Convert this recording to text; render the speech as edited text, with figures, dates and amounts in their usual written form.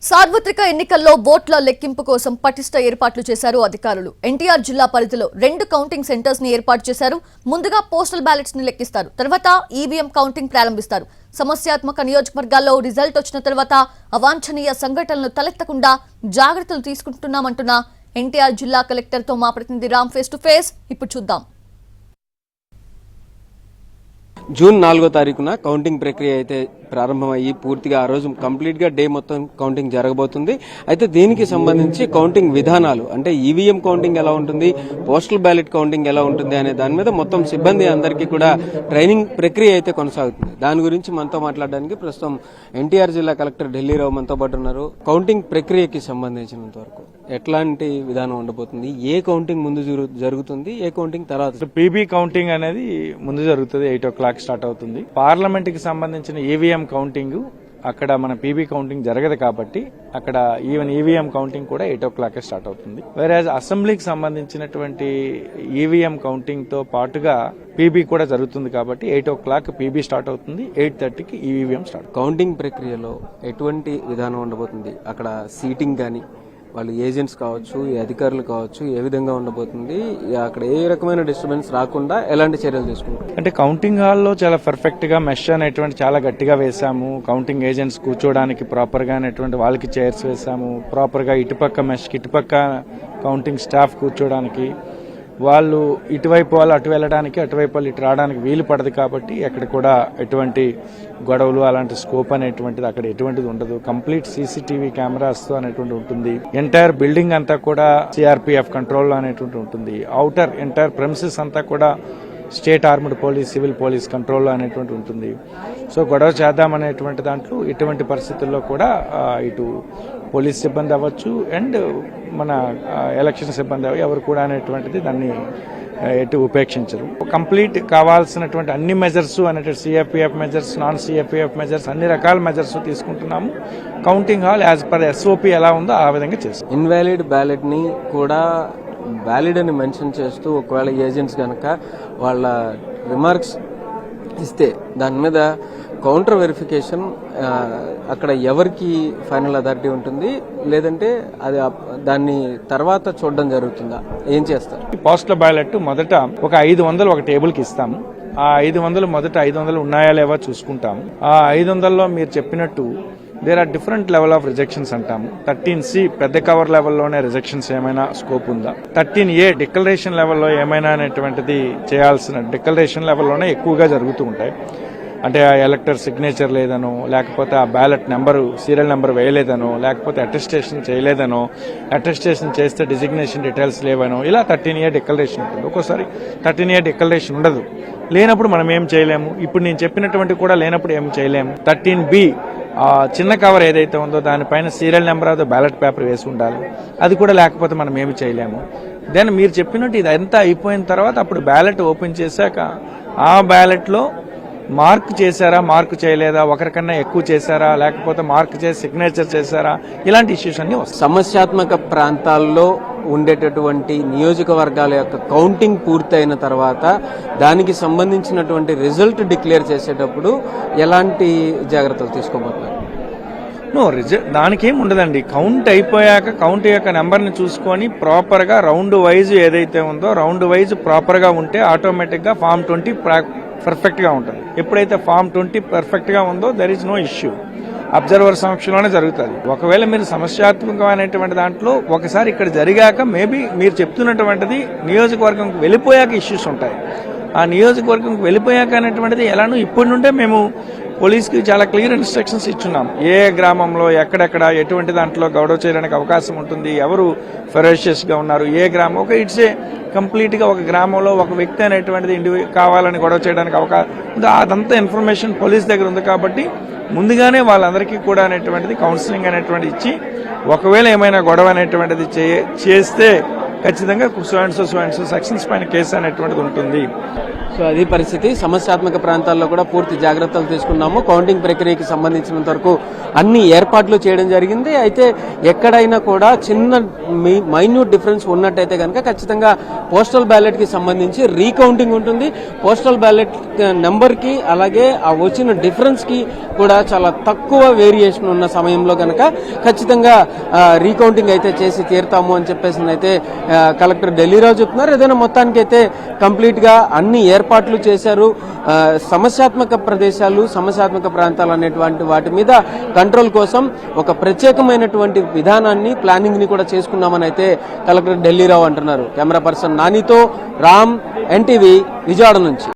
సార్వత్రిక ఎన్నికల్లో ఓట్ల లెక్కింపు కోసం పటిష్ట ఏర్పాట్లు చేశారు అధికారులు. ఎన్టీఆర్ జిల్లా పరిధిలో 2 కౌంటింగ్ సెంటర్స్ ని ఏర్పాటు చేశారు. ముందుగా పోస్టల్ బ్యాలెట్స్ ని లెక్కిస్తారు, తర్వాత ఈవీఎం కౌంటింగ్ ప్రారంభిస్తారు. సమస్యాత్మక నియోజకవర్గాల్లో రిజల్ట్ వచ్చిన తర్వాత అవాంఛనీయ సంఘటనలు తలెత్తకుండా జాగ్రత్తలు తీసుకుంటున్నామంటున్న ఎన్టీఆర్ జిల్లా కలెక్టర్ తో మా ప్రతినిధి రామ్ ఫేస్ టు ఫేస్. ఇప్పుడు చూద్దాం. జూన్ 4వ తారీఖున కౌంటింగ్ ప్రక్రియ అయితే ప్రారంభమయ్యి పూర్తిగా ఆ రోజు కంప్లీట్ గా డే మొత్తం కౌంటింగ్ జరగబోతుంది. అయితే దీనికి సంబంధించి కౌంటింగ్ విధానాలు అంటే ఈవీఎం కౌంటింగ్ ఎలా ఉంటుంది, పోస్టల్ బ్యాలెట్ కౌంటింగ్ ఎలా ఉంటుంది అనే దాని మీద మొత్తం సిబ్బంది అందరికీ కూడా ట్రైనింగ్ ప్రక్రియ అయితే కొనసాగుతుంది. దాని గురించి మనతో మాట్లాడడానికి ప్రస్తుతం ఎన్టీఆర్ జిల్లా కలెక్టర్ ఢిల్లీరావు మనతో పాటు ఉన్నారు. కౌంటింగ్ ప్రక్రియకి సంబంధించినంత వరకు ఎట్లాంటి విధానం ఉండబోతుంది, ఏ కౌంటింగ్ ముందు జరుగుతుంది, ఏ కౌంటింగ్ తర్వాత? పీబీ కౌంటింగ్ అనేది ముందు జరుగుతుంది, 8 o'clock స్టార్ట్ అవుతుంది. పార్లమెంట్ కి సంబంధించిన ఈవీఎం కౌంటింగ్ అక్కడ మన పీబీ కౌంటింగ్ జరగదు కాబట్టి అక్కడ ఈవెన్ ఈవీఎం కౌంటింగ్ కూడా 8 o'clock స్టార్ట్ అవుతుంది. వేరేజ్ అసెంబ్లీకి సంబంధించినటువంటి ఈవీఎం కౌంటింగ్ తో పాటుగా పీబీ కూడా జరుగుతుంది కాబట్టి 8 o'clock పీబీ స్టార్ట్ అవుతుంది, 8:30కి ఈవీఎం స్టార్ట్. కౌంటింగ్ ప్రక్రియలో ఎటువంటి విధానం ఉండబోతుంది? అక్కడ సీటింగ్ గానీ వాళ్ళు ఏజెంట్స్ కావచ్చు, ఈ అధికారులు కావచ్చు, ఏ విధంగా ఉండబోతుంది? అక్కడ ఏ రకమైన డిస్టర్బెన్స్ రాకుండా ఎలాంటి చర్యలు తీసుకుంటారు? అంటే కౌంటింగ్ హాల్లో చాలా పర్ఫెక్ట్ గా మెష్ అనేటువంటి చాలా గట్టిగా వేసాము. కౌంటింగ్ ఏజెంట్స్ కూర్చోడానికి ప్రాపర్ గా అనేటువంటి వాళ్ళకి చైర్స్ వేసాము. ప్రాపర్ గా ఇటుపక్క మెష్ కి ఇటుపక్క కౌంటింగ్ స్టాఫ్ కూర్చోడానికి, వాళ్ళు ఇటువైపు వాళ్ళు అటు వెళ్ళడానికి, అటువైపు వాళ్ళు ఇటు రావడానికి వీలు పడదు కాబట్టి అక్కడ కూడా ఎటువంటి గొడవలు అలాంటి స్కోప్ అనేటువంటిది అక్కడ ఎటువంటిది ఉండదు. కంప్లీట్ సీసీటీవీ కెమెరాస్ తో అనేటువంటి ఉంటుంది. ఎంటైర్ బిల్డింగ్ అంతా కూడా సిఆర్పీఎఫ్ కంట్రోల్ అనేటువంటి ఉంటుంది. అవుటర్ ఎంటైర్ ప్రెమిసెస్ అంతా కూడా state armed police, civil police control అనేటువంటి ఉంటుంది. సో గొడవ చేద్దామనేటువంటి దాంట్లో ఇటువంటి పరిస్థితుల్లో కూడా ఇటు పోలీస్ సిబ్బంది అవ్వచ్చు అండ్ మన ఎలక్షన్ సిబ్బంది ఎవరు కూడా అనేటువంటిది దాన్ని ఎటు ఉపేక్షించరు. కంప్లీట్ కావాల్సినటువంటి అన్ని మెజర్స్ అనేటువంటి సిఎఫ్పిఎఫ్ మెజర్స్, నాన్ సిఎఫ్పిఎఫ్ మెజర్స్, అన్ని రకాల మెజర్స్ తీసుకుంటున్నాము. Counting hall as per SOP ఎలా ఉందో ఆ విధంగా చేస్తాం. ఇన్వాలిడ్ బ్యాలెట్ ని కూడా వ్యాలిడ్ అని మెన్షన్ చేస్తూ ఒకవేళ ఏజెంట్స్ కనుక వాళ్ళ రిమార్క్స్ ఇస్తే దాని మీద కౌంటర్ వెరిఫికేషన్ అక్కడ ఎవరికి ఫైనల్ అథారిటీ ఉంటుంది, లేదంటే అది దాన్ని తర్వాత చూడడం జరుగుతుందా? ఏం చేస్తారు? పోస్టల్ బ్యాలెట్ మొదట ఒక 500 ఒక టేబుల్ కి ఇస్తాము. ఆ 500 మొదట 500 ఉన్నాయా లేవా చూసుకుంటాము. ఆ 500లో మీరు చెప్పినట్టు there are different level of rejections అంటాము. 13C పెద్ద కవర్ లెవెల్లోనే రిజెక్షన్స్ ఏమైనా స్కోప్ ఉందా, 13A డిక్లరేషన్ లెవెల్లో ఏమైనా అనేటువంటిది చేయాల్సిన డిక్లరేషన్ లెవెల్లోనే ఎక్కువగా జరుగుతూ ఉంటాయి. అంటే ఆ ఎలక్టర్ సిగ్నేచర్ లేదనో, లేకపోతే ఆ బ్యాలెట్ నెంబరు సీరియల్ నెంబర్ వేయలేదనో, లేకపోతే అటెస్టేషన్ చేయలేదనో, అటెస్టేషన్ చేస్తే డిజిగ్నేషన్ డీటెయిల్స్ లేవనో, ఇలా 13A డిక్లరేషన్ ఉంటుంది. ఒక్కోసారి 13A డిక్లరేషన్ ఉండదు. లేనప్పుడు మనం ఏం చేయలేము. ఇప్పుడు నేను చెప్పినటువంటి కూడా లేనప్పుడు ఏం చేయలేము. 13B చిన్న కవర్ ఏదైతే ఉందో దానిపైన serial number of the ballot paper వేసి ఉండాలి. అది కూడా లేకపోతే మనం ఏమి చేయలేము. దెన్ మీరు చెప్పినట్టు ఇదంతా అయిపోయిన తర్వాత అప్పుడు బ్యాలెట్ ఓపెన్ చేశాక ఆ బ్యాలెట్లో మార్క్ చేశారా, మార్క్ చేయలేదా, ఒకరికన్నా ఎక్కువ చేశారా, లేకపోతే మార్క్ చేసి సిగ్నేచర్ చేశారా, ఇలాంటి ఇష్యూస్ అన్ని వస్తాయి. సమస్యాత్మక ప్రాంతాల్లో ఉండేటటువంటి నియోజకవర్గాల యొక్క కౌంటింగ్ పూర్తయిన తర్వాత దానికి సంబంధించినటువంటి రిజల్ట్ డిక్లేర్ చేసేటప్పుడు ఎలాంటి జాగ్రత్తలు తీసుకోబోతున్నారు? దానికేం ఉండదండి. కౌంట్ అయిపోయాక కౌంట్ యొక్క నెంబర్ని చూసుకొని ప్రాపర్ గా రౌండ్ వైజ్ ఏదైతే ఉందో రౌండ్ వైజ్ ప్రాపర్ గా ఉంటే ఆటోమేటిక్ గా ఫామ్ 20 పర్ఫెక్ట్ గా ఉంటుంది. ఎప్పుడైతే ఫామ్ 20 పర్ఫెక్ట్ గా ఉందో there is no issue. Observer సమక్షంలోనే జరుగుతుంది. ఒకవేళ మీరు సమస్యాత్మకమైనటువంటి దాంట్లో ఒకసారి ఇక్కడ జరిగాక మేబీ మీరు చెప్తున్నటువంటిది నియోజకవర్గంకి వెళ్ళిపోయాక ఇష్యూస్ ఉంటాయి. ఆ నియోజకవర్గంకి వెళ్ళిపోయాక అనేటువంటిది ఎలానో ఇప్పటి నుండే మేము పోలీస్కి చాలా క్లియర్ ఇన్స్ట్రక్షన్స్ ఇచ్చున్నాం. ఏ గ్రామంలో ఎక్కడెక్కడ ఎటువంటి దాంట్లో గొడవ చేయడానికి అవకాశం ఉంటుంది, ఎవరు ఫెరోషియస్ గా ఉన్నారు, ఏ గ్రామం ఒక ఇట్సే కంప్లీట్ గా ఒక గ్రామంలో ఒక వ్యక్తి అనేటువంటిది కావాలని గొడవ చేయడానికి అవకాశం ఉంది. అదంతా ఇన్ఫర్మేషన్ పోలీస్ దగ్గర ఉంది కాబట్టి ముందుగానే వాళ్ళందరికీ కూడా అనేటువంటిది కౌన్సిలింగ్ అనేటువంటిది ఇచ్చి ఒకవేళ ఏమైనా గొడవ అనేటువంటిది చేస్తే ఖచ్చితంగా సో అండ్ సో సెక్షన్స్ పైన కేసు అనేటువంటిది ఉంటుంది. సో అది పరిస్థితి. సమస్యాత్మక ప్రాంతాల్లో కూడా పూర్తి జాగ్రత్తలు తీసుకున్నాము. కౌంటింగ్ ప్రక్రియకి సంబంధించినంత వరకు అన్ని ఏర్పాట్లు చేయడం జరిగింది. అయితే ఎక్కడైనా కూడా చిన్న మైన్యూట్ డిఫరెన్స్ ఉన్నట్టయితే కనుక ఖచ్చితంగా పోస్టల్ బ్యాలెట్ కి సంబంధించి రీకౌంటింగ్ ఉంటుంది. పోస్టల్ బ్యాలెట్ నెంబర్ కి అలాగే ఆ వచ్చిన డిఫరెన్స్ కి కూడా చాలా తక్కువ వేరియేషన్ ఉన్న సమయంలో కనుక ఖచ్చితంగా రీకౌంటింగ్ అయితే చేసి తీరుతాము అని చెప్పేసి అయితే కలెక్టర్ ఢిల్లీరావు చెప్తున్నారు. ఏదైనా మొత్తానికి అయితే కంప్లీట్ గా అన్ని ఏర్పాట్లు చేశారు. సమస్యాత్మక ప్రదేశాలు, సమస్యాత్మక ప్రాంతాలు అనేటువంటి వాటి మీద కంట్రోల్ కోసం ఒక ప్రత్యేకమైనటువంటి విధానాన్ని, ప్లానింగ్ ని కూడా చేసుకున్నామని అయితే కలెక్టర్ ఢిల్లీరావు అంటున్నారు. కెమెరా పర్సన్ నానితో రామ్, ఎన్టీవీ, విజయవాడ నుంచి.